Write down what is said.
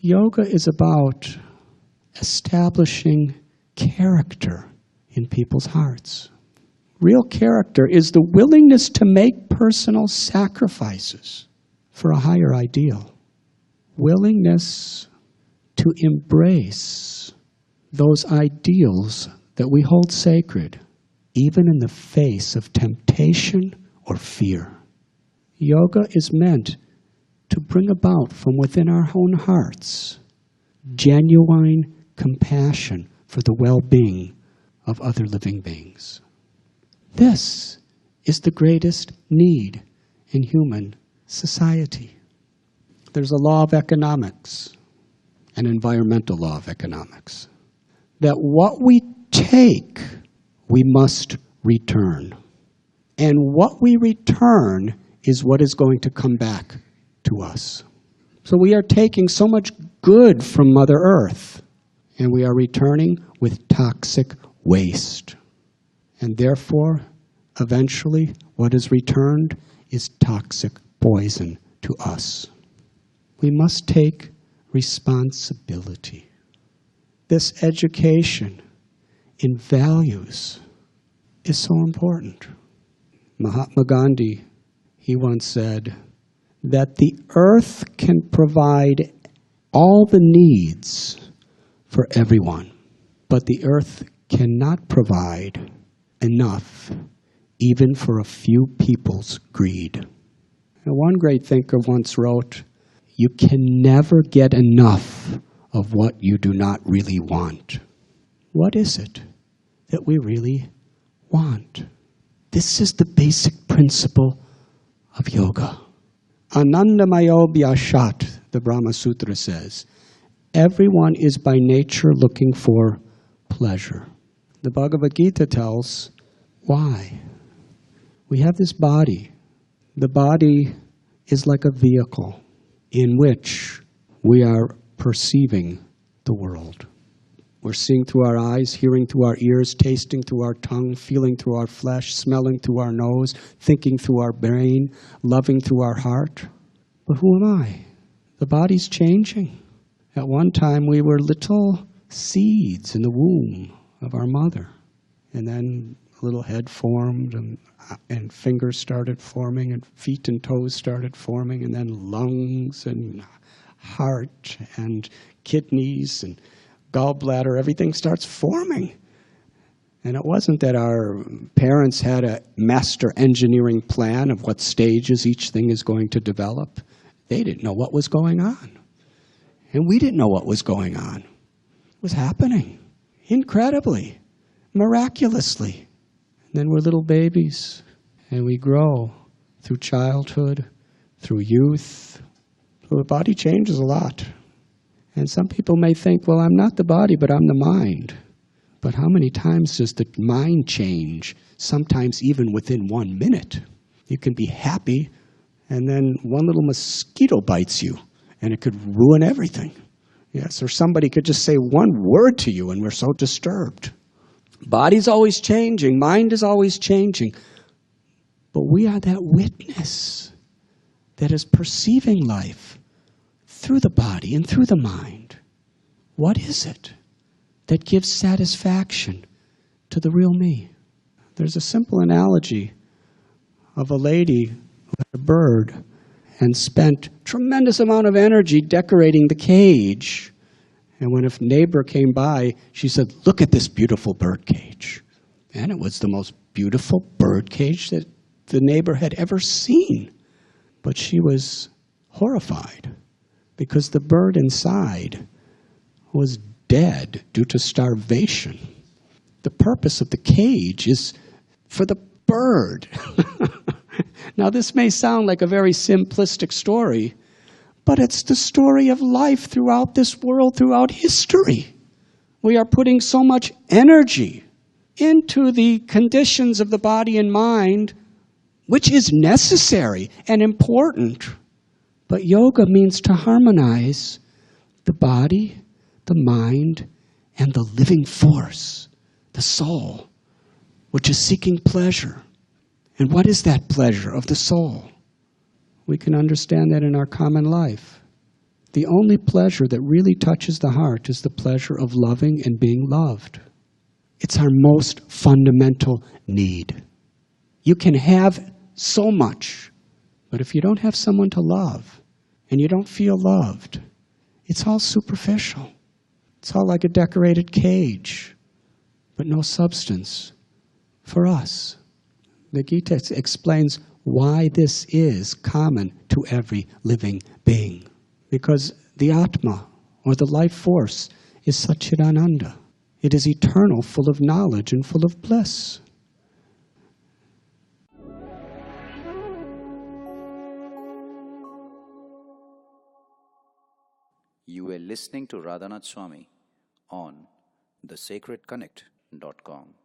Yoga is about establishing character in people's hearts. Real character is the willingness to make personal sacrifices for a higher ideal. Willingness to embrace those ideals that we hold sacred, even in the face of temptation or fear. Yoga is meant to bring about from within our own hearts genuine compassion for the well-being of other living beings. This is the greatest need in human society. There's a law of economics, an environmental law of economics, that what we take, we must return. And what we return is what is going to come back to us. So we are taking so much good from Mother Earth, and we are returning with toxic waste. And therefore, eventually, what is returned is toxic poison to us. We must take responsibility. This education in values is so important. Mahatma Gandhi, he once said that the earth can provide all the needs for everyone, but the earth cannot provide enough even for a few people's greed. And one great thinker once wrote, "You can never get enough of what you do not really want." What is it that we really want? This is the basic principle of yoga. Anandamayo Vyashat, the Brahma Sutra says, everyone is by nature looking for pleasure. The Bhagavad Gita tells why. We have this body. The body is like a vehicle in which we are perceiving the world. We're seeing through our eyes, hearing through our ears, tasting through our tongue, feeling through our flesh, smelling through our nose, thinking through our brain, loving through our heart. But who am I? The body's changing. At one time, we were little seeds in the womb of our mother. And then a little head formed, and fingers started forming, and feet and toes started forming, and then lungs and heart and kidneys and gallbladder, everything starts forming. And it wasn't that our parents had a master engineering plan of what stages each thing is going to develop. They didn't know what was going on. And we didn't know what was going on. It was happening incredibly, miraculously. And then we're little babies, and we grow through childhood, through youth. So the body changes a lot. And some people may think, well, I'm not the body, but I'm the mind. But how many times does the mind change? Sometimes even within 1 minute. You can be happy, and then one little mosquito bites you, and it could ruin everything. Yes, or somebody could just say one word to you, and we're so disturbed. Body's always changing, mind is always changing. But we are that witness that is perceiving life through the body and through the mind. What is it that gives satisfaction to the real me? There's a simple analogy of a lady who had a bird and spent tremendous amount of energy decorating the cage. And when a neighbor came by, she said, "Look at this beautiful bird cage." And it was the most beautiful bird cage that the neighbor had ever seen. But she was horrified because the bird inside was dead due to starvation. The purpose of the cage is for the bird. Now, this may sound like a very simplistic story, but it's the story of life throughout this world, throughout history. We are putting so much energy into the conditions of the body and mind, which is necessary and important. But yoga means to harmonize the body, the mind, and the living force, the soul, which is seeking pleasure. And what is that pleasure of the soul? We can understand that in our common life. The only pleasure that really touches the heart is the pleasure of loving and being loved. It's our most fundamental need. You can have so much, but if you don't have someone to love and you don't feel loved, it's all superficial. It's all like a decorated cage, but no substance for us. The Gita explains why this is common to every living being. Because the Atma, or the life force, is Satchidananda. It is eternal, full of knowledge and full of bliss. You were listening to Radhanath Swami on thesacredconnect.com.